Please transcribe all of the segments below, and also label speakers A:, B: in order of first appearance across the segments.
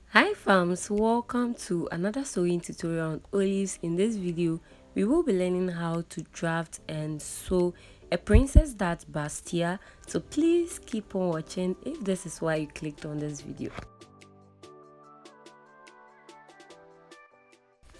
A: Hi fams, welcome to another sewing tutorial on olives. In this video we will be learning how to draft and sew a princess dart bustier, so please keep on watching if this is why you clicked on this video.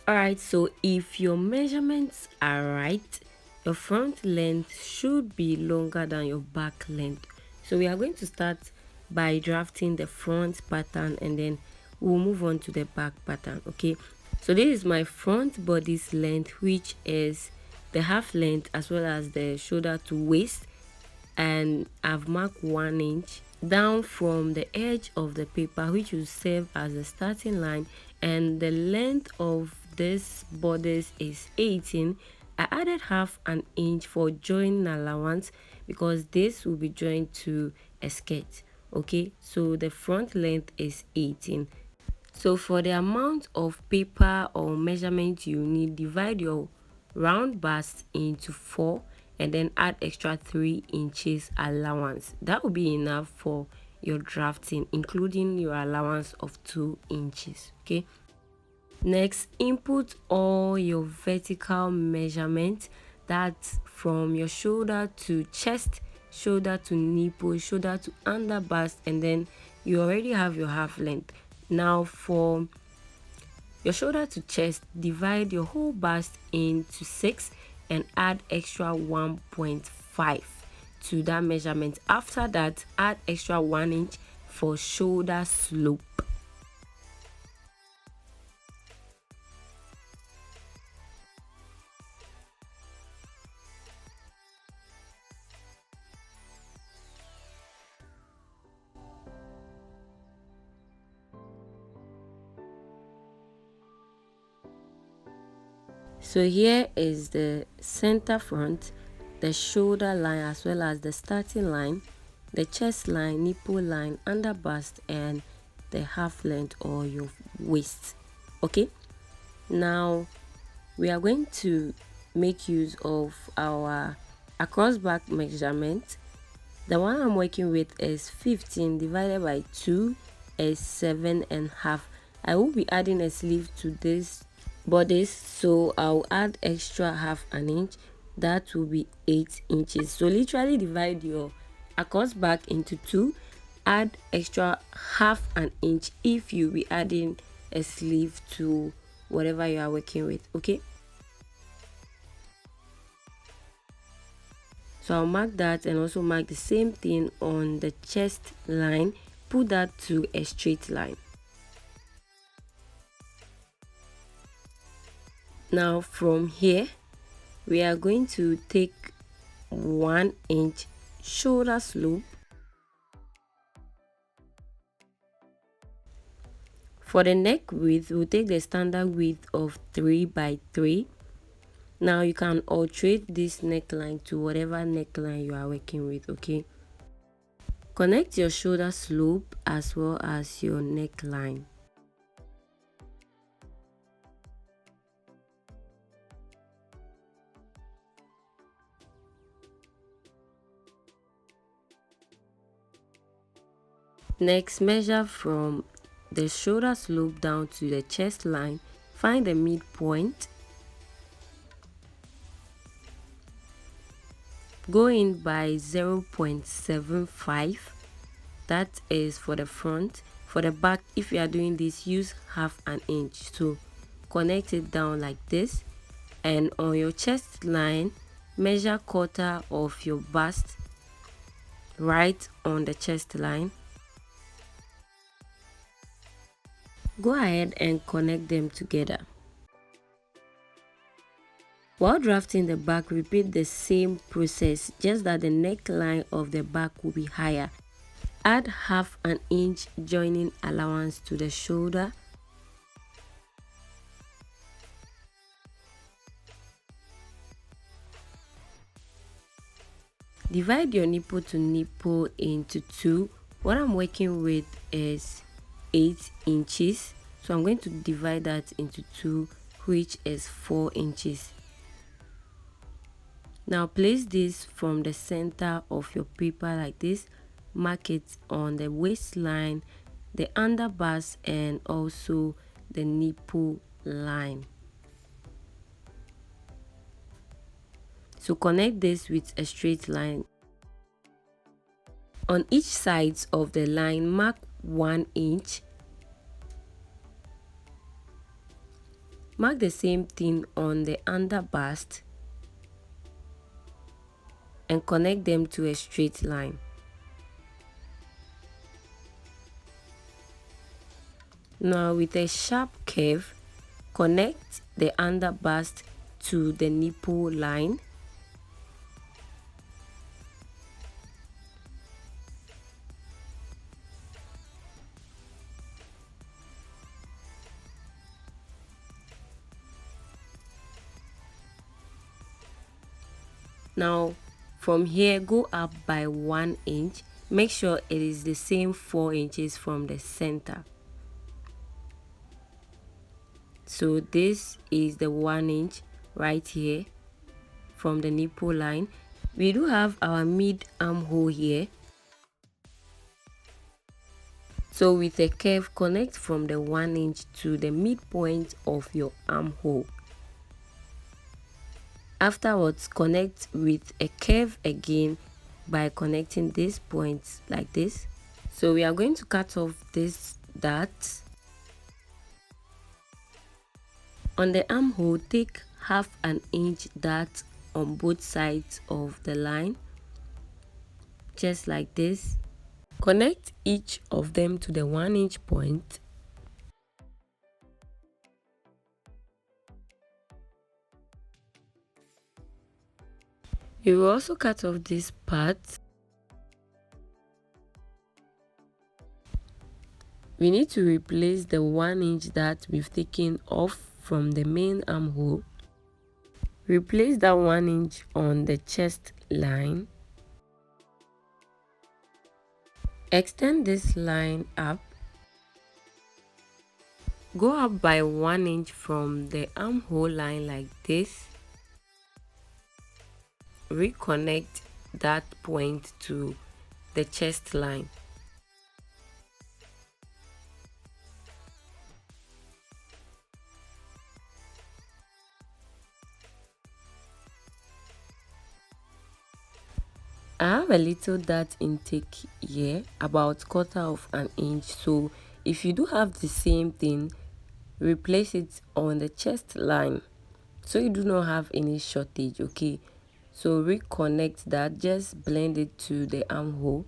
A: Alright, so if your measurements are right, your front length should be longer than your back length. So we are going to start by drafting the front pattern and then we'll move on to the back pattern. Okay, so this is my front body's length, which is the half length as well as the shoulder to waist, and I've marked 1 inch down from the edge of the paper, which will serve as the starting line, and the length of this bodice is 18. I added half an inch for joining allowance because this will be joined to a skirt. Okay, so the front length is 18. So for the amount of paper or measurement you need, divide your round bust into 4 and then add extra 3 inches allowance. That will be enough for your drafting, including your allowance of 2 inches. Okay, next, input all your vertical measurement. That's from your shoulder to chest, shoulder to nipple, shoulder to under bust, and then you already have your half length. Now for your shoulder to chest, divide your whole bust into 6 and add extra 1.5 to that measurement. After that, add extra 1 inch for shoulder slope. So here is the center front, the shoulder line as well as the starting line, the chest line, nipple line, under bust, and the half length or your waist. Okay, now we are going to make use of our across back measurement. The one I'm working with is 15 divided by 2 is 7.5. I will be adding a sleeve to this bodice, so I'll add extra half an inch. That will be 8 inches. So literally divide your across back into 2, add extra half an inch if you'll be adding a sleeve to whatever you are working with. Okay, so I'll mark that and also mark the same thing on the chest line. Put that to a straight line. Now from here we are going to take 1 inch shoulder slope. For the neck width, we'll take the standard width of 3 by 3. Now you can alterate this neckline to whatever neckline you are working with. Okay, connect your shoulder slope as well as your neckline. Next, measure from the shoulder slope down to the chest line. Find the midpoint. Go in by 0.75. That is for the front. For the back, if you are doing this, use half an inch. So connect it down like this, and on your chest line, measure quarter of your bust right on the chest line. Go ahead and connect them together. While drafting the back, repeat the same process, just that the neckline of the back will be higher. Add half an inch joining allowance to the shoulder. Divide your nipple to nipple into 2. What I'm working with is 8 inches, so I'm going to divide that into 2, which is 4 inches. Now place this from the center of your paper like this. mark it on the waistline, the underbust, and also the nipple line. So connect this with a straight line. On each side of the line, mark 1 inch. Mark the same thing on the underbust and connect them to a straight line. Now with a sharp curve, connect the underbust to the nipple line. Now from here, go up by 1 inch. Make sure it is the same 4 inches from the center. So this is the 1 inch right here from the nipple line. We do have our mid armhole here. So with a curve, connect from the 1 inch to the midpoint of your armhole. Afterwards, connect with a curve again by connecting these points like this. So we are going to cut off this dart. On the armhole, take half an inch dart on both sides of the line, just like this. Connect each of them to the 1 inch point. You will also cut off this part. We need to replace the 1 inch that we've taken off from the main armhole. Replace that 1 inch on the chest line. Extend this line up. Go up by 1 inch from the armhole line like this. Reconnect that point to the chest line. I have a little dart intake here, about 1/4 of an inch. So if you do have the same thing, replace it on the chest line so you do not have any shortage. Okay, so reconnect that, just blend it to the armhole.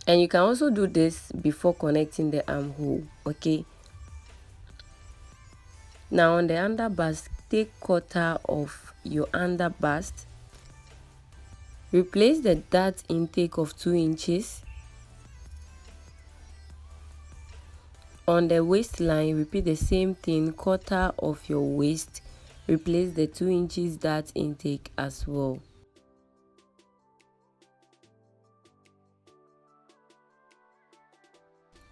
A: And you can also do this before connecting the armhole. Okay, now on the underbust, take 1/4 of your underbust. Replace the dart intake of 2 inches. On the waistline, repeat the same thing, 1/4 of your waist. Replace the 2 inches dart intake as well.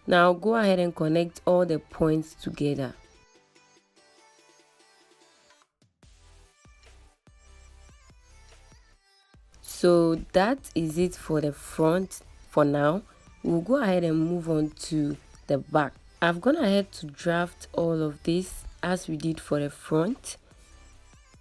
A: Now go ahead and connect all the points together. So that is it for the front for now. We'll go ahead and move on to the back. I've gone ahead to draft all of this as we did for the front.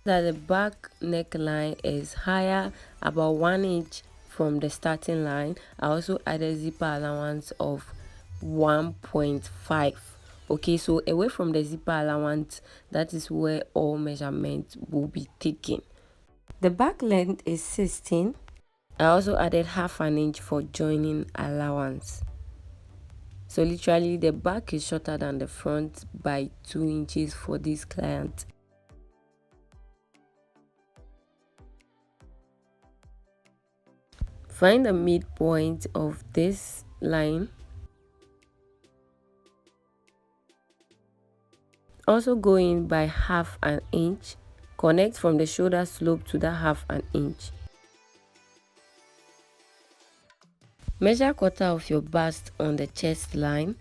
A: That the back neckline is higher, about 1 inch from the starting line. I also added zipper allowance of 1.5. Okay, so away from the zipper allowance, that is where all measurements will be taken. The back length is 16. I also added half an inch for joining allowance. So literally the back is shorter than the front by 2 inches for this client. Find the midpoint of this line. Also go in by half an inch. Connect from the shoulder slope to that half an inch. Measure 1/4 of your bust on the chest line.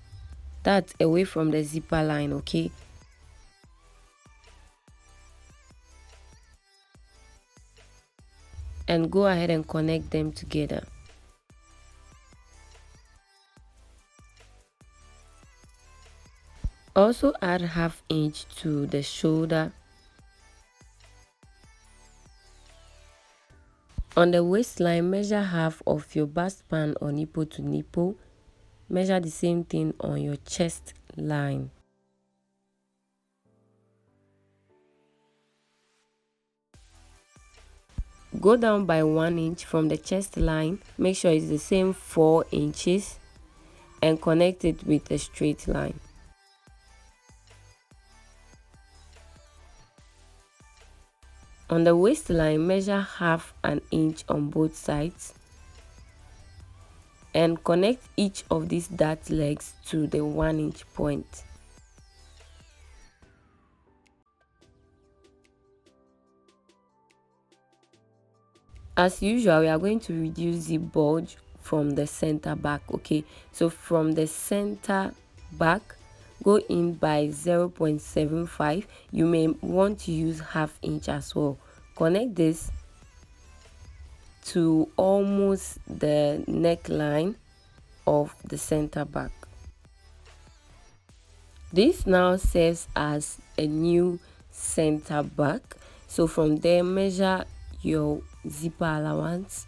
A: That's away from the zipper line, okay? and go ahead and connect them together. Also add half inch to the shoulder. On the waistline, measure half of your bust span or nipple to nipple. Measure the same thing on your chest line. Go down by 1 inch from the chest line. Make sure it's the same 4 inches and connect it with a straight line. On the waistline, measure half an inch on both sides and connect each of these dart legs to the 1 inch point. As usual, we are going to reduce the bulge from the center back. Okay, so from the center back, go in by 0.75. You may want to use half inch as well. Connect this to almost the neckline of the center back. This now serves as a new center back. So from there, measure your zipper allowance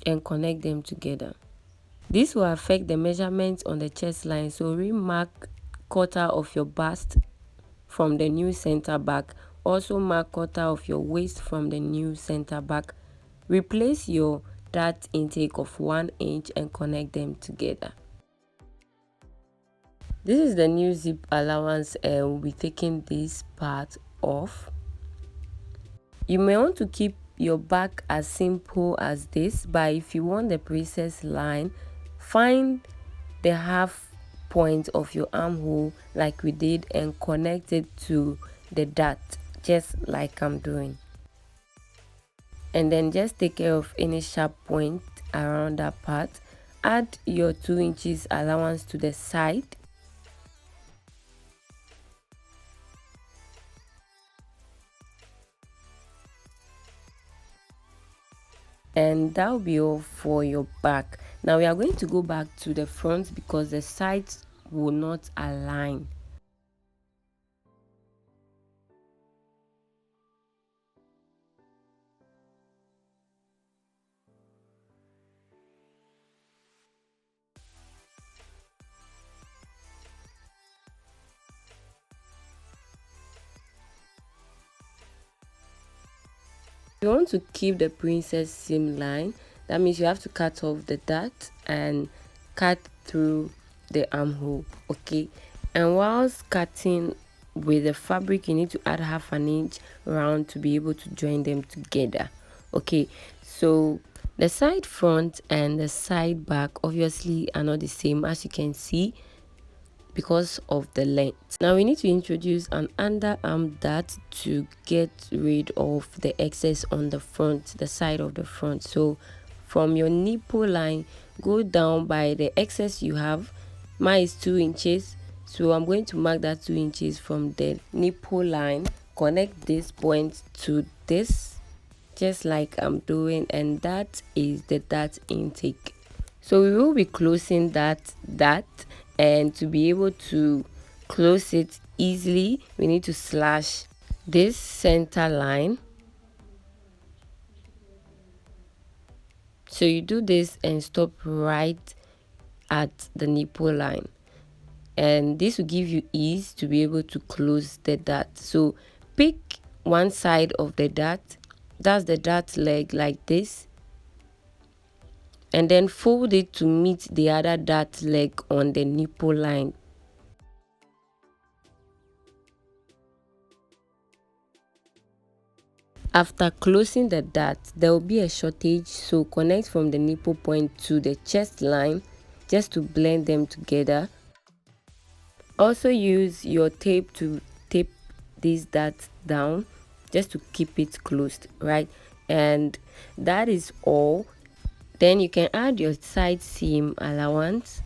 A: and connect them together. This will affect the measurements on the chest line, so remark quarter of your bust from the new center back. Also mark quarter of your waist from the new center back. Replace your dart intake of 1 inch and connect them together. This is the new zip allowance, and we'll be taking this part off. You may want to keep your back as simple as this, but if you want the princess line, find the half point of your armhole like we did and connect it to the dart, just like I'm doing. And then just take care of any sharp point around that part. Add your 2 inches allowance to the side. And that will be all for your back. Now we are going to go back to the front because the sides will not align. You want to keep the princess seam line, that means you have to cut off the dart and cut through the armhole. Okay, and whilst cutting with the fabric, you need to add half an inch round to be able to join them together. Okay, so the side front and the side back obviously are not the same, as you can see, because of the length. Now we need to introduce an underarm dart to get rid of the excess on the front, the side of the front. So from your nipple line, go down by the excess you have. Mine is 2 inches, so I'm going to mark that 2 inches from the nipple line. Connect this point to this, just like I'm doing, and that is the dart intake. So we will be closing that dart, and to be able to close it easily, we need to slash this center line. So you do this and stop right at the nipple line, and this will give you ease to be able to close the dart. So pick one side of the dart, that's the dart leg, like this, and then fold it to meet the other dart leg on the nipple line. After closing the dart, there will be a shortage, so connect from the nipple point to the chest line just to blend them together. Also use your tape to tape this dart down just to keep it closed, right? And that is all. Then you can add your side seam allowance.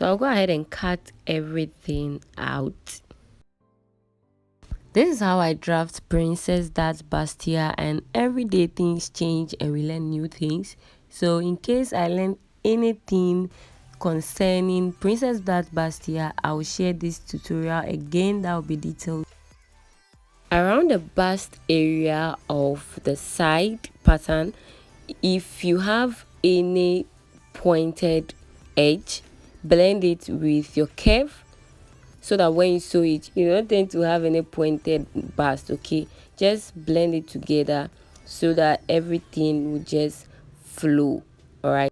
A: So I'll go ahead and cut everything out. This is how I draft Princess That's Bustier, and everyday things change and we learn new things. So in case I learn anything concerning Princess That's Bustier, I will share this tutorial again that will be detailed. Around the bust area of the side pattern, if you have any pointed edge, blend it with your curve so that when you sew it, you don't tend to have any pointed bust. Okay, just blend it together so that everything will just flow. All right.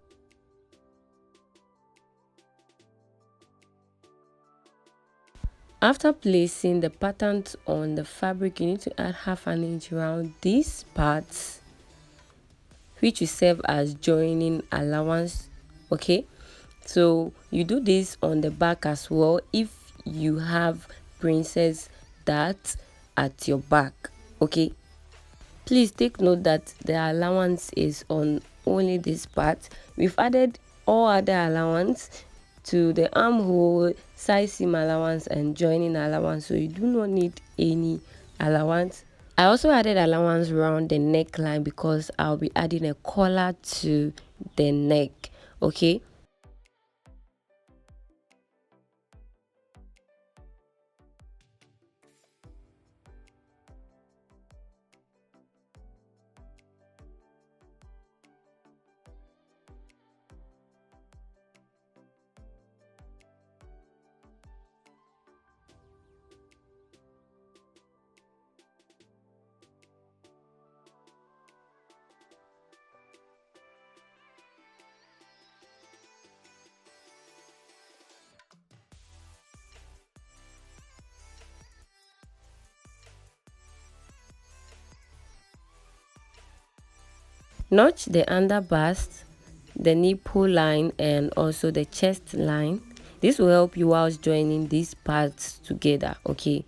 A: After placing the patterns on the fabric, you need to add half an inch around these parts, which will serve as joining allowance. Okay, so you do this on the back as well if you have princess that at your back. Okay, please take note that the allowance is on only this part. We've added all other allowance to the armhole, side seam allowance and joining allowance, so you do not need any allowance. I also added allowance around the neckline because I'll be adding a collar to the neck. Okay, notch the under bust, the nipple line and also the chest line. This will help you whilst joining these parts together. Okay,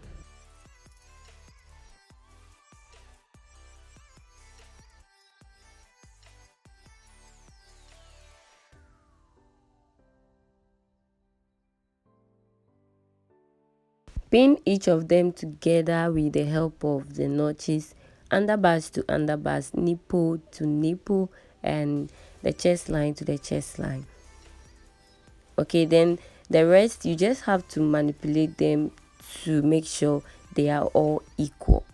A: pin each of them together with the help of the notches, underbust to underbust, nipple to nipple and the chest line to the chest line. Okay, then the rest you just have to manipulate them to make sure they are all equal.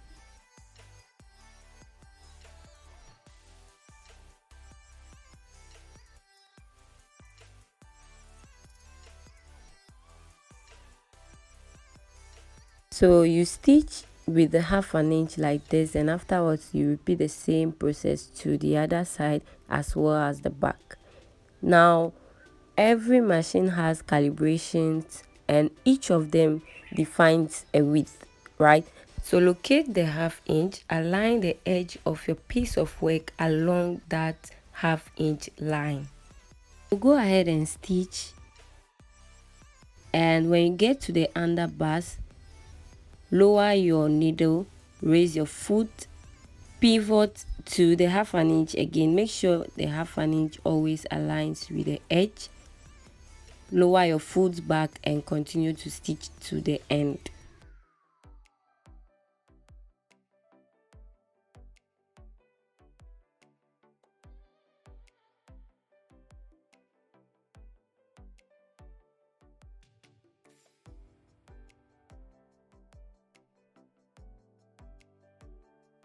A: So you stitch with the half an inch like this, and afterwards you repeat the same process to the other side as well as the back. Now every machine has calibrations and each of them defines a width, right? So locate the half inch, align the edge of your piece of work along that half inch line. So go ahead and stitch, and when you get to the underbust, lower your needle, raise your foot, pivot to the half an inch again. Make sure the half an inch always aligns with the edge. Lower your foot back and continue to stitch to the end.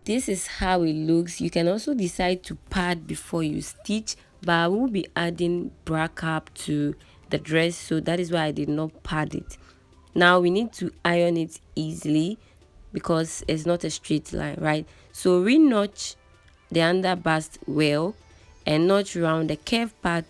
A: This is how it looks. You can also decide to pad before you stitch, but I will be adding bra cap to the dress, so that is why I did not pad it. Now we need to iron it easily because it's not a straight line, right? So re-notch the underbust well and notch around the curve part.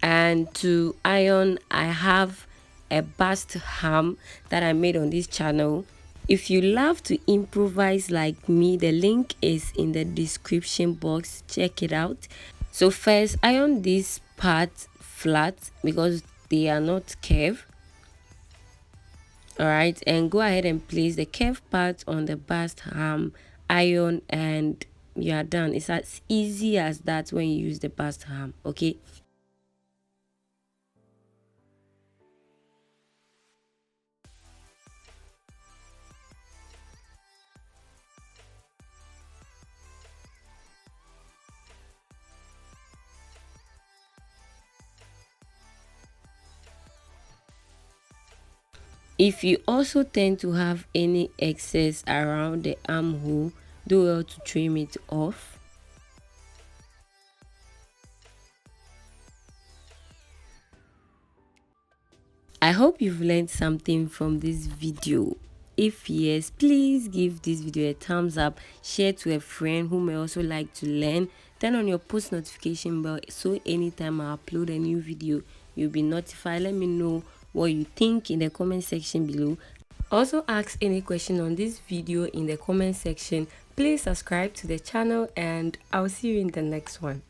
A: And to iron, I have a bust ham that I made on this channel. If you love to improvise like me, the link is in the description box. Check it out. So first, iron these parts flat because they are not curved. All right, and go ahead and place the curved part on the bust ham, iron and You are done. It's as easy as that when you use the pasta ham. Okay. If you also tend to have any excess around the armhole, do well to trim it off. I hope you've learned something from this video. If yes, please give this video a thumbs up, share to a friend who may also like to learn, turn on your post notification bell so anytime I upload a new video, you'll be notified. Let me know what you think in the comment section below. Also ask any question on this video in the comment section. Please subscribe to the channel and I'll see you in the next one.